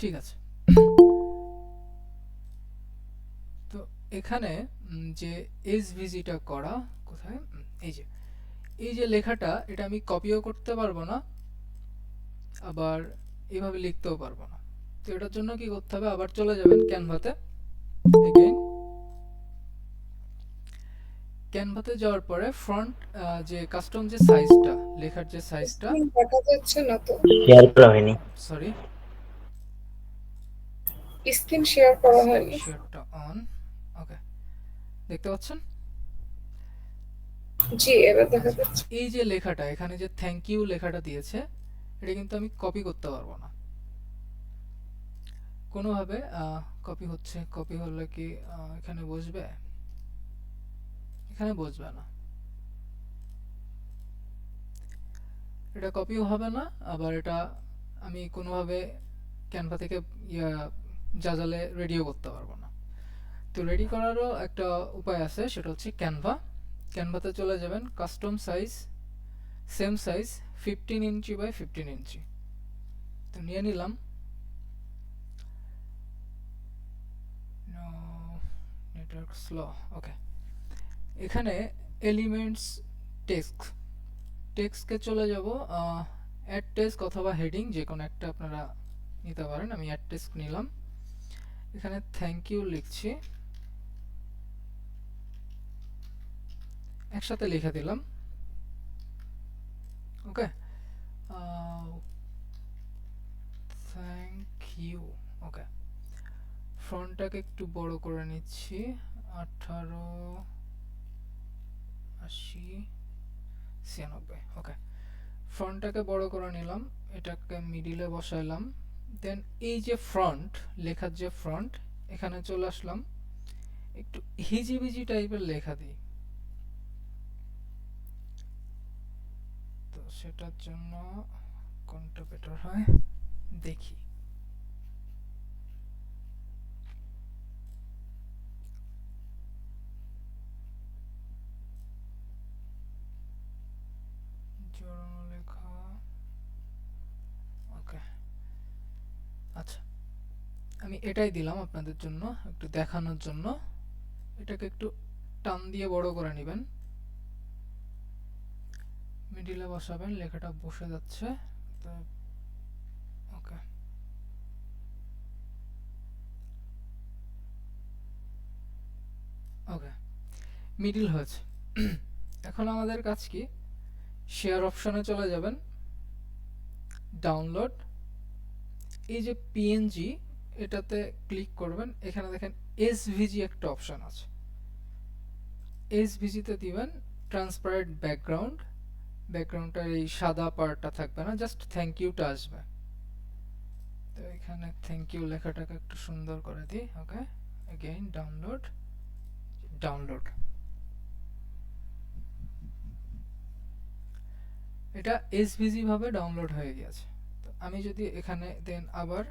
ঠিক আছে। তো এখানে যে এসভিজিটা করা কোথায়, এই যে লেখাটা, এটা আমি কপিও করতে পারবো না, আবার এভাবে লিখতেও পারবো না। তো এটার জন্য কি করতে হবে, আবার চলে যাবেন ক্যানভাতে। এগেইন ক্যানভাতে যাওয়ার পরে ফ্রন্ট যে কাস্টম যে সাইজটা, লেখার যে সাইজটা, স্ক্রিন দেখা যাচ্ছে না তো। শেয়ার করা হয়নি। সরি, স্ক্রিন শেয়ার করা স্ক্রিন হয়নি। শেয়ারটা অন। ওকে, দেখতে পাচ্ছেন? জি, এবার দেখা আচ্ছা, যাচ্ছে। এই যে লেখাটা, এখানে যে থ্যাংক ইউ লেখাটা দিয়েছে, এটা কিন্তু আমি কপি করতে পারবো না কোনোভাবে। কপি হচ্ছে, কপি হলে কি এখানে বসবে? এখানে বসবে না, এটা কপিও হবে না। আবার এটা আমি কোনোভাবে ক্যানভা থেকে ইয়া জাজালে রেডিও করতে পারবো না। তো রেডি করারও একটা উপায় আছে, সেটা হচ্ছে ক্যানভা। ক্যানভাতে চলে যাবেন, custom size, same size 15 inch by 15 inch. তো নিয়ে নিলাম। Network slow. ওকে, এখানে এলিমেন্টস টেক্সট, টেক্সটকে চলে যাব, অ্যাড টেক্সট অথবা হেডিং যে কোনো একটা আপনারা নিতে পারেন। আমি অ্যাড টেক্সট নিলাম। এখানে থ্যাংক ইউ লিখছি, একসাথে লিখে দিলাম। ওকে, থ্যাংক ইউ। ওকে, ফন্টটাকে একটু বড় করে নিচ্ছি, 18, 80, 96। ওকে, ফন্টটাকে বড় করে নিলাম, এটাকে মিডিলে বসাইলাম। দেন এই যে ফ্রন্ট, লেখার যে ফ্রন্ট, এখানে চলে আসলাম, একটু হিজিবিজি টাইপের লেখা দিই। তো সেটার জন্য কোনটা বেটার হয় দেখি। জোড়ানো লেখা। ওকে, আচ্ছা, আমি এটাই দিলাম আপনাদের জন্য একটু দেখানোর জন্য। এটাকে একটু টান দিয়ে বড় করে নেবেন, মিডিলে বসাবেন, লেখাটা বসে যাচ্ছে। তো ওকে, ওকে, মিডিল হয়েছে। এখন আমাদের কাজ কি, শেয়ার অপশনে চলে যাবেন, ডাউনলোড, এই যে পিএনজি, এটাতে ক্লিক করবেন। এখানে দেখেন এসভিজি একটা অপশন আছে, এসভিজিতে দিবেন ট্রান্সপারেন্ট ব্যাকগ্রাউন্ড। ব্যাকগ্রাউন্ডটার এই সাদা পার্টটা থাকবে না, জাস্ট থ্যাংক ইউটা আসবে। তো এখানে থ্যাংক ইউ লেখাটাকে একটু সুন্দর করে দিই। ওকে, এগেইন ডাউনলোড, ডাউনলোড। এটা এসভিজি ভাবে ডাউনলোড হয়ে গেছে। তো আমি যদি এখানে দেন আবার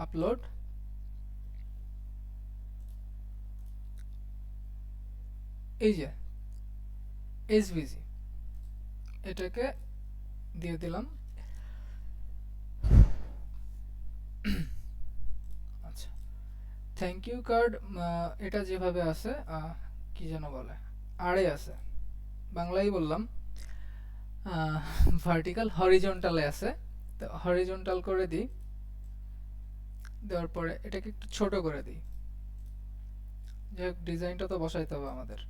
আপলোড, এই যে এসভিজি, এটাকে দিয়ে দিলাম। আচ্ছা, থ্যাংক ইউ কার্ড, এটা যেভাবে আছে, কি যেন বলে, আড়ে আছে, বাংলায় বললাম, ভার্টিক্যাল হরিজন্টালে আছে। তো হরিজন্টাল করে দিই, দেওয়ার পরে এটাকে একটু ছোট করে দিই। যাই হোক, ডিজাইনটা তো বসাইতে হবে আমাদের,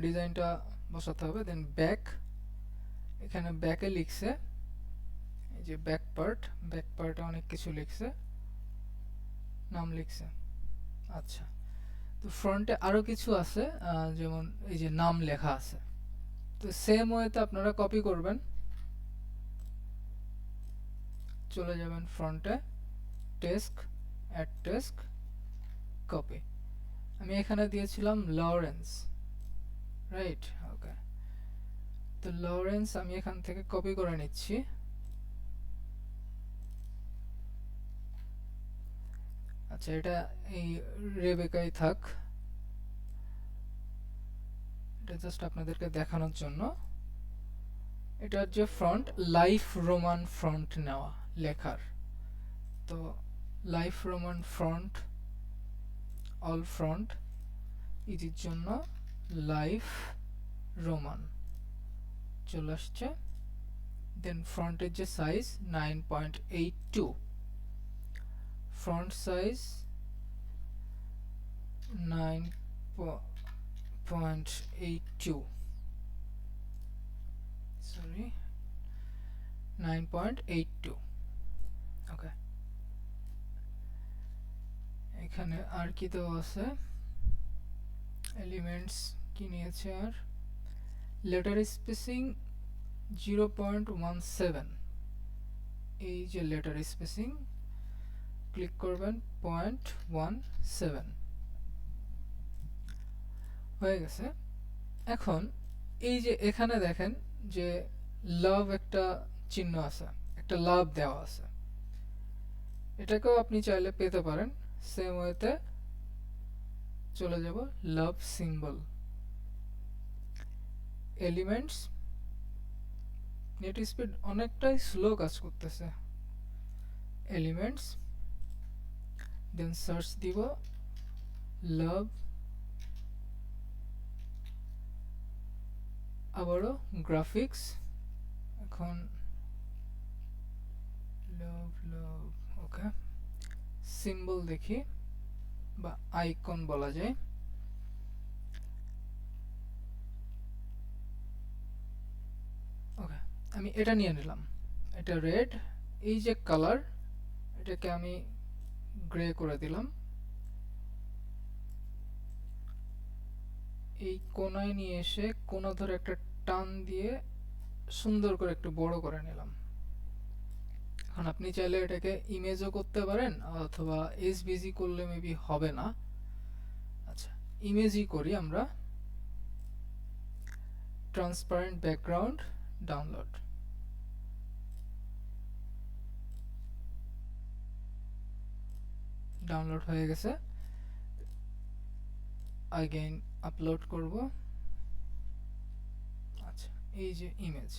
ডিজাইনটা বসাতে হবে। দেন ব্যাক, এখানে ব্যাকে লিখছে, এই যে ব্যাক পার্ট, ব্যাক পার্টে অনেক কিছু লিখছে, নাম লিখছে। আচ্ছা, তো ফ্রন্টে আরো কিছু আছে, যেমন এই যে নাম লেখা আছে। তো সেম ওয়েতে আপনারা কপি করবেন, চলে যাবেন ফ্রন্টে, টেক্সট, অ্যাড টেক্সট, কপি। আমি এখানে দিয়েছিলাম লরেন্স, রাইট? ওকে, তো লরেন্স আমি এখান থেকে কপি করে নিচ্ছি। আচ্ছা, এটা এই রেবেকাই থাক, এটা জাস্ট আপনাদেরকে দেখানোর জন্য। এটার যে ফ্রন্ট, লাইফ রোমান ফ্রন্ট নেওয়া লেখার, তো লাইফ রোমান ফ্রন্ট, অল ফ্রন্ট, ইজির জন্য লাইফ রোমান চলে আসছে। দেন ফ্রন্টের যে size 9.82, font size 9.82, sorry 9.82। Okay, এখানে আর কি দেওয়া আছে, এলিমেন্টস কি নিয়েছে, আর লেটার স্পেসিং 0.17, এই যে লেটার স্পেসিং ক্লিক করবেন 0.17 হয়ে গেছে। এখন এই যে এখানে দেখেন যে লাভ একটা চিহ্ন আছে, একটা লাভ দেওয়া আছে, এটাকেও আপনি চাইলে পেতে পারেন। সেম ওয়েতে চলে যাব লাভ সিম্বল, এলিমেন্টস, নেট স্পিড অনেকটাই স্লো কাজ করতেছে, এলিমেন্টস, দেন সার্চ দিব লাভ, আবারও গ্রাফিক্স, এখন লাভ লাভ, ওকে, সিম্বল দেখি বা আইকন বলা যায়। ওকে, আমি এটা নিয়ে নিলাম, এটা রেড, এই যে কালার এটাকে আমি গ্রে করে দিলাম, এই কোনায় নিয়ে এসে কোনা ধরে একটা টান দিয়ে সুন্দর করে একটু বড় করে নিলাম। এখন আপনি চাইলে এটাকে ইমেজও করতে পারেন অথবা এসভিজি করলে মেবি হবে না। আচ্ছা, ইমেজই করি আমরা, ট্রান্সপারেন্ট ব্যাকগ্রাউন্ড ডাউনলোড, ডাউনলোড হয়ে গেছে। আগেইন আপলোড করব। আচ্ছা, এই যে ইমেজ,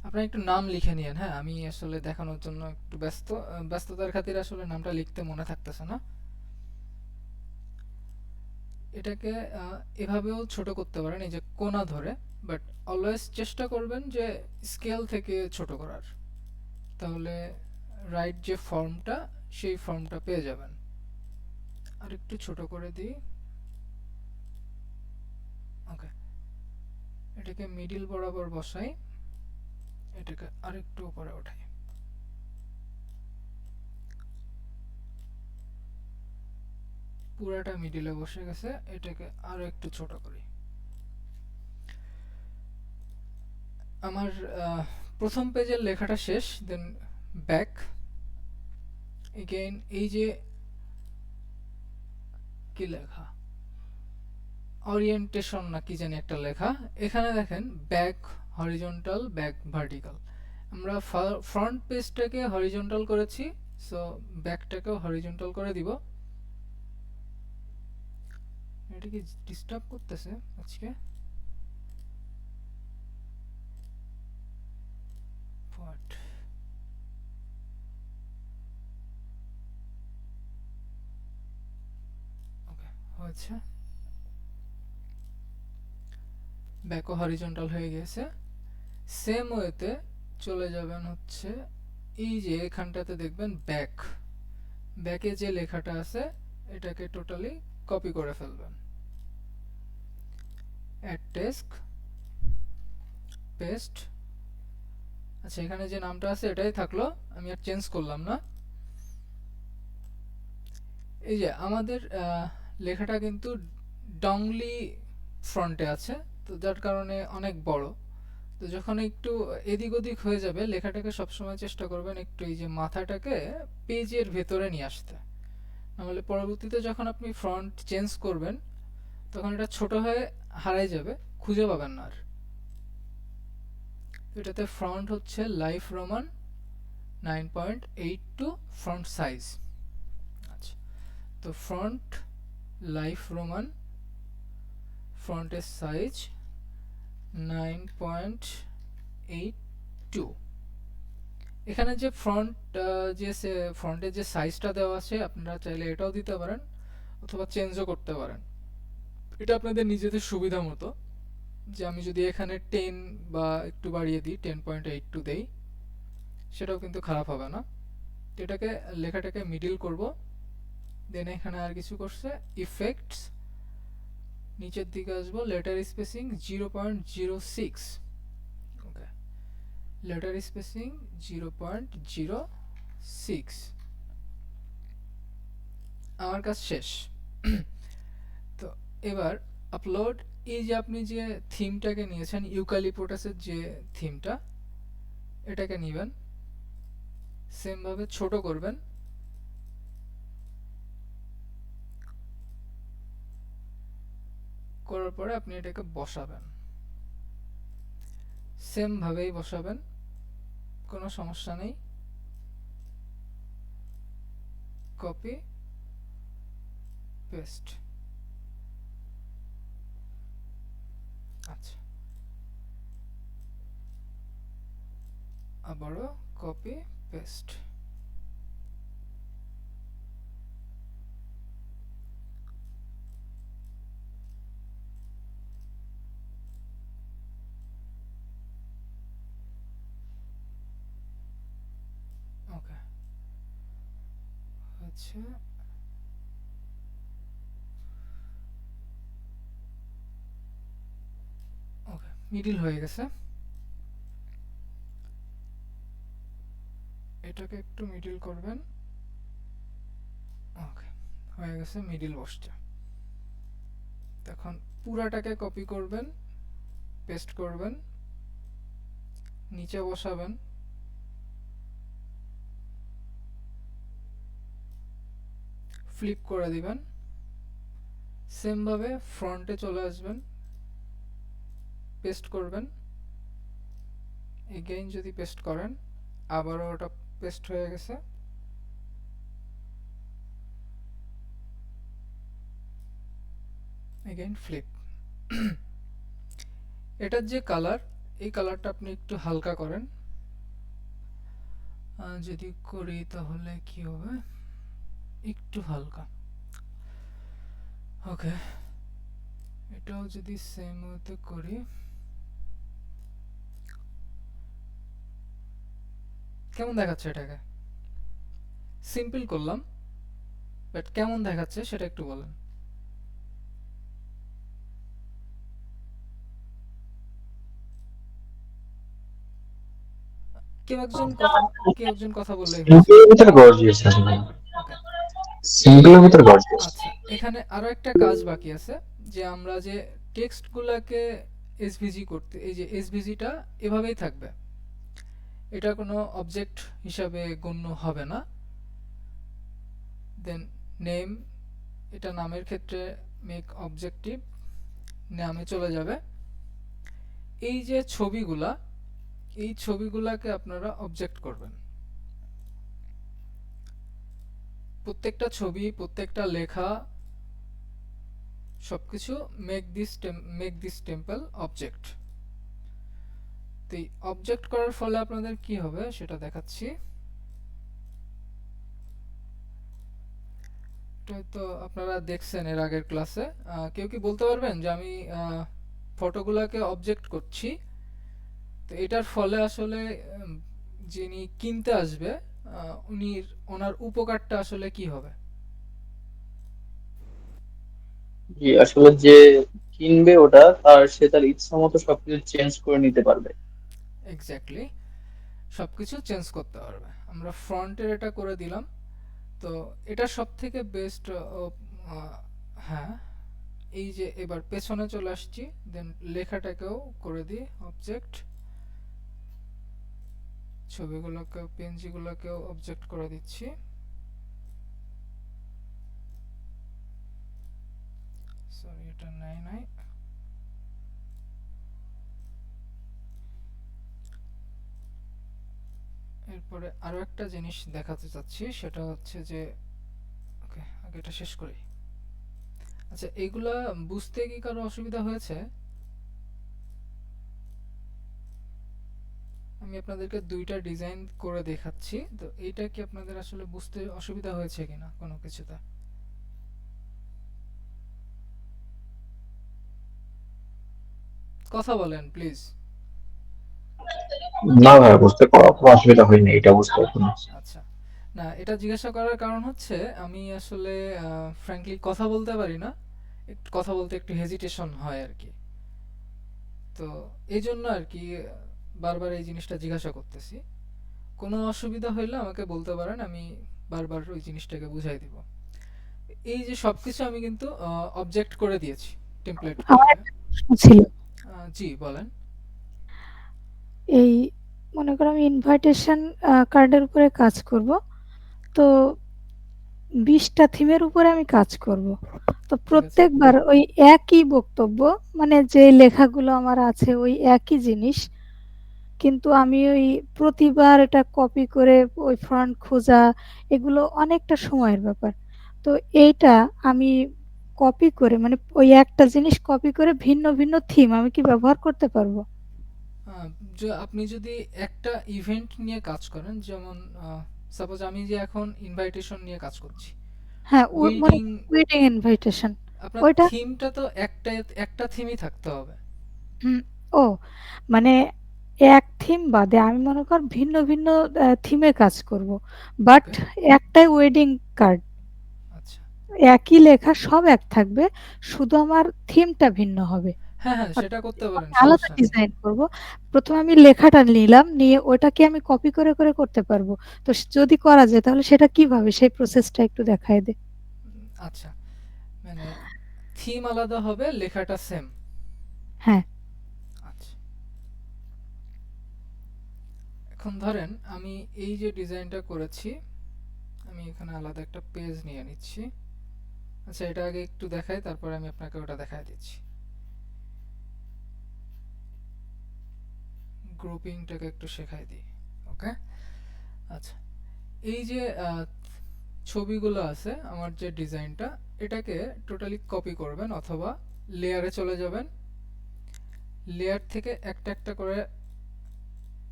আপনারা একটু নাম লিখে নিয়েন। হ্যাঁ, আমি আসলে দেখানোর জন্য একটু ব্যস্ততার খাতিরে আসলে নামটা লিখতে মনে থাকতেছে না। এটাকে এভাবেও ছোট করতে পারেন, এই যে কোনা ধরে, বাট অলওয়েজ চেষ্টা করবেন যে স্কেল থেকে ছোট করার, তাহলে রাইট যে ফর্মটা সেই ফর্মটা পেয়ে যাবেন। আর একটু ছোট করে দিই। ওকে, এটাকে মিডিল বরাবর বসাই, এটাকে আরেকটু উপরে ওঠাই। পুরাটা মিডিলে বসে গেছে, এটাকে আরো একটু ছোট করি। আমার প্রথম পেজের লেখাটা শেষ, দেন ব্যাক এগেইন, এই যে কি লেখা, ওরিয়েন্টেশন না কি জানি একটা লেখা, এখানে দেখেন ব্যাক হরিজন্টাল, ব্যাক ভার্টিক্যাল। আমরা ফ্রন্ট পেজটাকে হরিজন্টাল করেছি, সো ব্যাকটাকেও হরিজন্টাল করে দিব। এটা কি ডিস্টার্ব করতেছে আজকে? হোয়াট, ওকে, হয়েছে, ব্যাকও হরিজন্টাল হয়ে গেছে। সেম ওয়েতে চলে যাবেন হচ্ছে এই যে এখানটাতে দেখবেন ব্যাক, ব্যাকে যে লেখাটা আছে এটাকে টোটালি কপি করে ফেলবেন। Add text, paste. আচ্ছা, এখানে যে নামটা আছে এটাই থাকলো, আমি আর চেঞ্জ করলাম না। এই যে আমাদের লেখাটা কিন্তু ডংলি ফ্রন্টে আছে, তো যার কারণে অনেক বড়। তো যখন একটু এদিক ওদিক হয়ে যাবে, লেখাটাকে সবসময় চেষ্টা করবেন একটু এই যে মাথাটাকে পেজের ভেতরে নিয়ে আসতে, নাহলে পরবর্তীতে যখন আপনি ফ্রন্ট চেঞ্জ করবেন তখন এটা ছোট হয়ে হারাই যাবে, খুঁজে পাবেন না আর। এটাতে ফ্রন্ট হচ্ছে লাইফ রোমান 9.82 ফ্রন্ট সাইজ। আচ্ছা, তো ফ্রন্ট লাইফ রোমান ফ্রন্টের সাইজ 9.82, এখানে যে ফ্রন্ট যে ফ্রন্টের যে সাইজটা দেওয়া আছে আপনারা চাইলে এটাও দিতে পারেন অথবা চেঞ্জও করতে পারেন, এটা আপনাদের নিজেদের সুবিধা মতো। যে আমি যদি এখানে 10 বা একটু বাড়িয়ে দিই 10.82 দেই, সেটাও কিন্তু খারাপ হবে না। তো এটাকে লেখাটাকে মিডল করব, দেন এখানে আর কিছু করছে ইফেক্টস, নিচের দিকে আসবো লেটার স্পেসিং 0.06, ওকে, লেটার স্পেসিং 0.06, আমার কাজ শেষ। তো এবার আপলোড, এই যে আপনি যে থিমটাকে নিয়েছেন ইউক্যালিপটাসের যে থিমটা, এটাকে নেবেন, সেম ভাবে ছোট করবেন, করার পরে আপনি এটাকে বসাবেন, সেম ভাবেই বসাবেন, কোনো সমস্যা নেই। কপি পেস্ট, আচ্ছা, আবারও কপি পেস্ট, ওকে, আচ্ছা, ওকে, মিডিল হয়ে গেছে। এটাকে একটু মিডিল করবেন, ওকে, হয়ে গেছে, মিডিল বসছে। এখন পুরাটাকে কপি করবেন, পেস্ট করবেন, নিচে বসাবেন, ফ্লিপ করে দিবেন, সেম ভাবে ফ্রন্টে চলে আসবেন, পেস্ট করবেন, এগেইন যদি পেস্ট করেন আবারও ওটা পেস্ট হয়ে গেছে, এগেইন ফ্লিপ। এটার যে কালার, এই কালারটা আপনি একটু হালকা করেন, যদি করি তাহলে কি হবে, একটু হালকা, ওকে, এটাও যদি সেম ওয়েতে করি, কেমন দেখাচ্ছে এটাকে? সিম্পল করলাম, বাট কেমন দেখাচ্ছে সেটা একটু বলেন। কেউ একজন কথা, কেউ একজন কথা বললেই হচ্ছে। সিম্পলের ভিতরে গর্জিয়াস আসলে, ওকে, সিম্পলের ভিতরে গর্জিয়াস। আচ্ছা, এখানে আরো একটা কাজ বাকি আছে, যে আমরা যে টেক্সট গুলাকে এসভিজি করতে, এই যে এসভিজিটা এভাবেই থাকবে, এটা কোনো অবজেক্ট হিসাবে গণ্য হবে না। দেন নেম, এটা নামের ক্ষেত্রে মেক অবজেক্টিভ, নামে চলে যাবে। এই যে ছবিগুলা, এই ছবিগুলাকে আপনারা অবজেক্ট করবেন, প্রত্যেকটা ছবি, প্রত্যেকটা লেখা, সবকিছু মেক দিস টেম্পল অবজেক্ট। তো এই অবজেক্ট করার ফলে আপনাদের কি হবে সেটা দেখাচ্ছি। এটা তো আপনারা দেখছেন এর আগের ক্লাসে। কেউ কি বলতে পারবেন যে আমি ফটোগুলোকে অবজেক্ট করছি, তো এটার ফলে আসলে যিনি কিনতে আসবে ওনার উপকারটা আসলে কি হবে? জি, আসলে যে কিনবে ওটা সে তার ইচ্ছা মতো সবকিছু চেঞ্জ করে নিতে পারবে। এক্স্যাক্টলি, সবকিছু চেঞ্জ করতে পারবে। আমরা ফ্রন্টের এটা করে দিলাম, তো এটা সব থেকে বেস্ট। হ্যাঁ, এই যে এবার পেছনে চলে আসছি, দেন লেখাটাকেও করে দিই অবজেক্ট, ছবিগুলোকেও পেনজিগুলোকেও অবজেক্ট করে দিচ্ছি। সরি, এটা নাই নাই। এরপরে আরো একটা জিনিস দেখাতে চাচ্ছি, সেটা হচ্ছে যে, ওকে, আগে এটা শেষ করি। আচ্ছা, এইগুলা বুঝতে কি কারো অসুবিধা হয়েছে? আমি আপনাদেরকে দুইটা ডিজাইন করে দেখাচ্ছি, তো এইটা কি আপনাদের আসলে বুঝতে অসুবিধা হয়েছে কিনা কোনো কিছুতে? কথা বলেন প্লিজ। না ভাই, বুঝতে কোনো অসুবিধা হয়নি, এটা বুঝতে পারছি না। আচ্ছা, না এটা জিজ্ঞাসা করার কারণ হচ্ছে আমি আসলে ফ্র্যাঙ্কলি কথা বলতে পারি না, একটু কথা বলতে একটু হেজিটেশন হয় আর কি। তো এই জন্য আর কি বারবার এই জিনিসটা জিজ্ঞাসা করতেছি। কোনো অসুবিধা হইলে আমাকে বলতে পারেন, আমি বারবার ওই জিনিসটাকে বুঝাই দিব। এই যে সবকিছু আমি কিন্তু অবজেক্ট করে দিয়েছি টেমপ্লেট আমার গুলোকে। একটা প্রশ্ন ছিল। জি বলেন। এই মনে করো আমি ইনভাইটেশন কার্ডের উপরে কাজ করব, তো 20টা থিমের উপরে আমি কাজ করব। তো ঠিক আছে। প্রত্যেকবার ওই একই বক্তব্য, মানে যে লেখাগুলো আমার আছে ওই একই জিনিস, কিন্তু আমি ওই প্রতিবার এটা কপি করে ওই ফন্ট খোঁজা, এগুলো অনেকটা সময়ের ব্যাপার। তো এইটা আমি কপি করে, মানে ওই একটা জিনিস কপি করে ভিন্ন ভিন্ন থিম আমি কি ব্যবহার করতে পারবো? আপনি যদি একটা ইভেন্ট নিয়ে কাজ করেন, যেমন সাপোজ আমি যে এখন ইনভাইটেশন নিয়ে কাজ করছি, হ্যাঁ, মানে উইডিং, ওয়েডিং ইনভাইটেশন আপনার ওইটা। থিমটা তো একটা একটা থিমই থাকতে হবে। হুম, ও মানে এক থিম বাদে আমি মনে কর ভিন্ন ভিন্ন থিমে কাজ করব, বাট ওকে, একটাই ওয়েডিং কার্ড, আচ্ছা। একই লেখা সব এক থাকবে, শুধু আমার থিমটা ভিন্ন হবে। হ্যাঁ হ্যাঁ, অর্থাৎ সেটা করতে পারেন, আমি আলাদা সমস্যা নেই। ডিজাইন করব। প্রথমে আমি লেখাটা নিলাম, নিয়ে ওটাকে আমি কপি করে করে করতে পারবো। তো যদি করা যায় তাহলে সেটা কিভাবে, সেই প্রসেসটা একটু দেখায় দে। আচ্ছা, মানে থিম আলাদা হবে, লেখাটা সেম। হ্যাঁ। আচ্ছা, এখন ধরেন আমি এই যে ডিজাইনটা করেছি, আমি এখানে আলাদা একটা পেজ নিয়ে নিচ্ছি। আচ্ছা, এটা আগে একটু দেখাই, তারপরে আমি আপনাকে ওটা দেখাই দিচ্ছি। গ্রুপিংটাকে একটু শেখাই দিই। ওকে, আচ্ছা, এই যে ছবিগুলো আছে, আমার যে ডিজাইনটা, এটাকে টোটালি কপি করবেন অথবা লেয়ারে চলে যাবেন, লেয়ার থেকে একটা একটা করে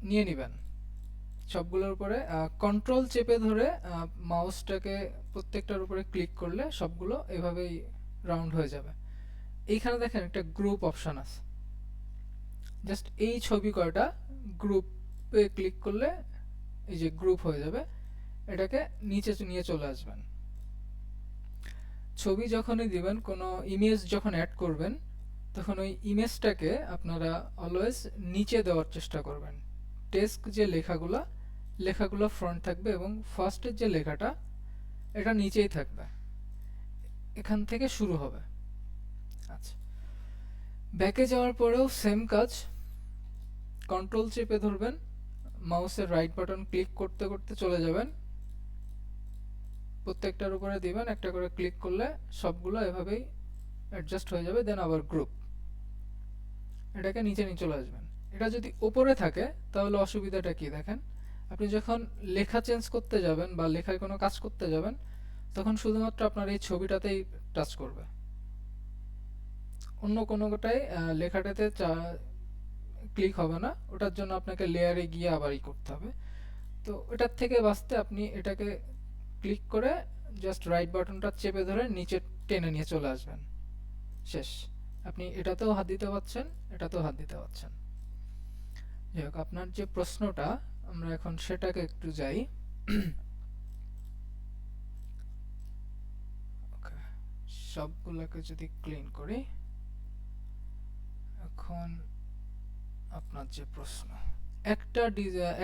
নিয়ে নেবেন সবগুলোর উপরে। কন্ট্রোল চেপে ধরে মাউসটাকে প্রত্যেকটার উপরে ক্লিক করলে সবগুলো এভাবেই রাউন্ড হয়ে যাবে। এইখানে দেখেন একটা গ্রুপ অপশন আছে, জাস্ট এই ছবি কয়টা গ্রুপে ক্লিক করলে এই যে গ্রুপ হয়ে যাবে। এটাকে নিচে নিয়ে চলে আসবেন। ছবি যখনই দিবেন, কোনো ইমেজ যখন অ্যাড করবেন, তখন ওই ইমেজটাকে আপনারা অলওয়েজ নিচে দেওয়ার চেষ্টা করবেন। টেক্সট যে লেখাগুলো, লেখাগুলো ফ্রন্ট থাকবে এবং ফার্স্টের যে লেখাটা এটা নিচেই থাকবে, এখান থেকে শুরু হবে। আচ্ছা, ব্যাকে যাওয়ার পরেও সেম কাজ, কন্ট্রোল চেপে ধরবেন, মাউসের রাইট বাটন ক্লিক করতে করতে চলে যাবেন, প্রত্যেকটার উপরে দিবেন একটা করে ক্লিক করলে সবগুলো এভাবেই অ্যাডজাস্ট হয়ে যাবে। দেন আবার গ্রুপ, এটাকে নিচে নিয়ে চলে আসবেন। এটা যদি উপরে থাকে তাহলে অসুবিধাটা কি দেখেন, আপনি যখন লেখা চেঞ্জ করতে যাবেন বা লেখায় কোনো কাজ করতে যাবেন, তখন শুধুমাত্র আপনার এই ছবিটাতেই টাচ করবে, অন্য কোনোটাই লেখাটাতে ক্লিক হবে না। ওটার জন্য আপনাকে লেয়ারে গিয়ে আবার করতে হবে। তো ওটার থেকে বাঁচতে আপনি এটাকে ক্লিক করে জাস্ট রাইট বাটনটা চেপে ধরে নিচে টেনে নিয়ে চলে আসবেন, শেষ। আপনি এটাতেও হাত দিতে পারছেন, এটাতেও হাত দিতে পারছেন। যাই হোক, আপনার যে প্রশ্নটা, আমরা এখন সেটাকে একটু যাই। ওকে, সবগুলোকে যদি ক্লিন করি, এখন আপনার যে প্রশ্ন,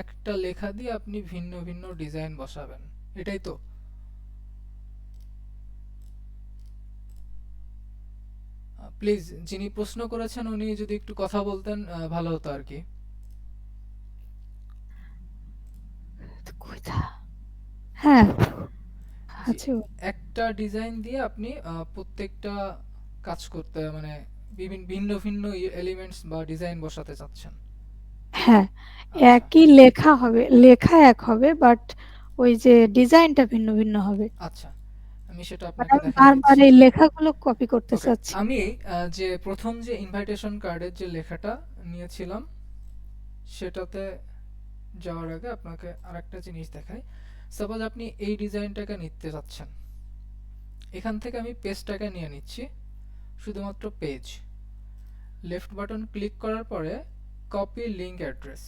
একটা লেখা দিয়ে আপনি ভিন্ন ভিন্ন ডিজাইন বসাবেন, এটাই তো? প্লিজ যিনি প্রশ্ন করেছেন উনি যদি একটু কথা বলতেন ভালো হতো আর কি। হ্যাঁ, জি, আছে। একটা ডিজাইন দিয়ে আপনি প্রত্যেকটা কাজ করতে, মানে বিভিন্ন ভিন্ন ভিন্ন এলিমেন্টস বা ডিজাইন বসাতে চাচ্ছেন। হ্যাঁ, আচ্ছা একই লেখা হবে, লেখা এক হবে, বাট ওই যে ডিজাইনটা ভিন্ন ভিন্ন হবে। আচ্ছা, আমি সেটা বাট আপনাকে আমি দেখাই বারবার দিচ্ছি। এই লেখাগুলো কপি করতে ওকে, চাচ্ছি। আমি যে প্রথম যে ইনভাইটেশন কার্ডের যে লেখাটা নিয়েছিলাম, সেটাতে যাওয়ার আগে আপনাকে আরেকটা জিনিস দেখাই। সাপোজ আপনি এই ডিজাইনটাকে নিতে চাচ্ছেন, এখান থেকে আমি পেজটাকে নিয়ে নিচ্ছি, শুধুমাত্র পেজ। লেফট বাটন ক্লিক করার পরে কপি লিংক অ্যাড্রেস,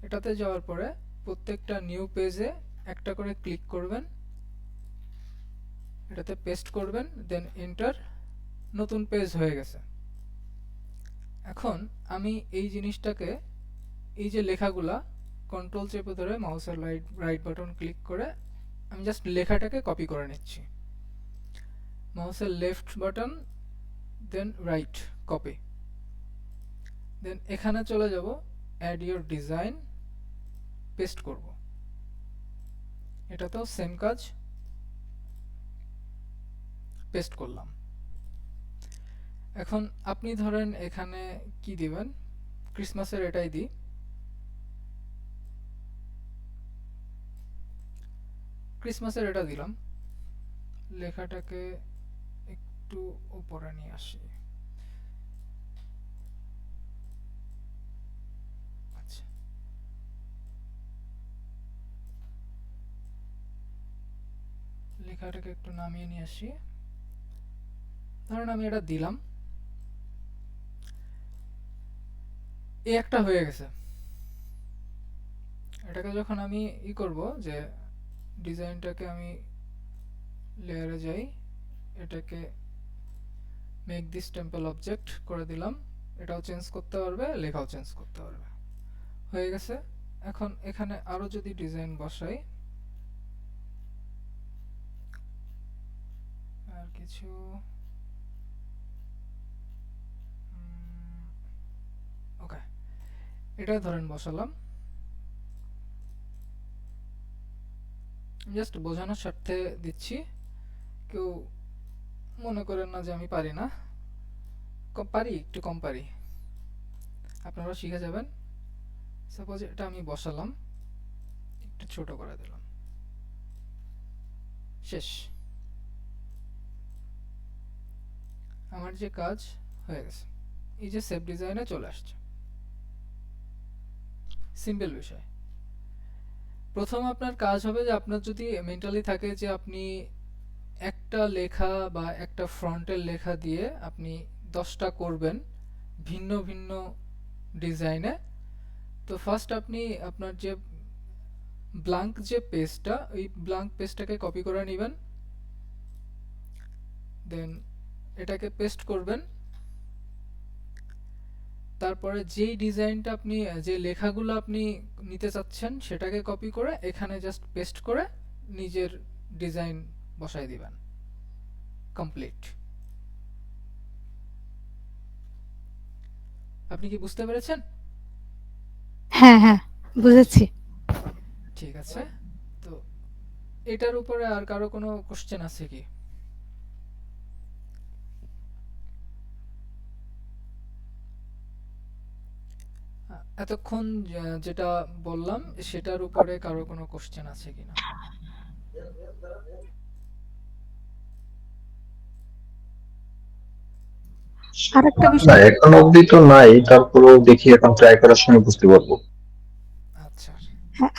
এটাতে যাওয়ার পরে প্রত্যেকটা নিউ পেজে একটা করে ক্লিক করবেন, এটাতে পেস্ট করবেন, দেন এন্টার। নতুন পেজ হয়ে গেছে। এখন আমি এই জিনিসটাকে, এই যে লেখাগুলা, কন্ট্রোল চেপে ধরে মাউসের রাইট বাটন ক্লিক করে আমি জাস্ট লেখাটাকে কপি করে নিচ্ছি। মাউসের লেফট বাটন, দেন রাইট, কপি। দেন এখানে চলে যাব, অ্যাড ইউর ডিজাইন, পেস্ট করব। এটাতেও সেম কাজ, পেস্ট করলাম। এখন আপনি ধরেন এখানে কি দিবেন, ক্রিসমাসের এটাই দিই। ক্রিসমাসের এটা দিলাম, লেখাটাকে একটু উপরে নিয়ে আসি। আচ্ছা, লেখাটাকে একটু নামিয়ে নিয়ে আসি। ধরেন আমি এটা দিলাম, এই একটা হয়ে গেছে। এটাকে যখন আমি করব, যে ডিজাইনটাকে আমি লেয়ারে যাই, এটাকে মেক দিস টেম্পল অবজেক্ট করে দিলাম, এটাও চেঞ্জ করতে পারবে, লেখাও চেঞ্জ করতে পারবে, হয়ে গেছে। এখন এখানে আরো যদি ডিজাইন বসাই, আর কিছু ওকে, এটা ধরেন বসালাম। জাস্ট বোঝানোর স্বার্থে দিচ্ছি, কেউ মনে করেন না যে আমি পারি না, পারি, একটু কম পারি, আপনারা শিখে যাবেন। সাপোজ এটা আমি বসালাম, একটু ছোট করে দিলাম, শেষ। আমার যে কাজ হয়ে গেছে, এই যে সেভ ডিজাইনে চলে আসছে। সিম্পল বিষয়। প্রথম আপনার কাজ হবে যে আপনার যদি মেন্টালি থাকে যে আপনি একটা লেখা বা একটা ফ্রন্টের লেখা দিয়ে আপনি 10টা করবেন ভিন্ন ভিন্ন ডিজাইনে, তো ফার্স্ট আপনি আপনার যে ব্ল্যাঙ্ক যে পেজটা, ওই ব্ল্যাঙ্ক পেজটাকে কপি করে নেবেন, দেন এটাকে পেস্ট করবেন। তারপরে যেই ডিজাইনটা আপনি, যে লেখাগুলো আপনি নিতে চাচ্ছেন সেটাকে কপি করে এখানে জাস্ট পেস্ট করে নিজের ডিজাইন বসায় দিবেন, কমপ্লিট। আপনি কি বুঝতে পেরেছেন? হ্যাঁ হ্যাঁ, বুঝেছি। ঠিক আছে। তো এটার উপরে আর কারো কোনো কোশ্চেন আছে কি? এতক্ষণ যেটা বললাম সেটার উপরে কারো কোনো কোশ্চেন আছে কিনা? আরেকটা না বিষয়, এখন অবধি তো নাই, তারপরেও দেখি এখন ট্রাই করার সময় বুঝতে পারবো। আচ্ছা, হ্যাঁ,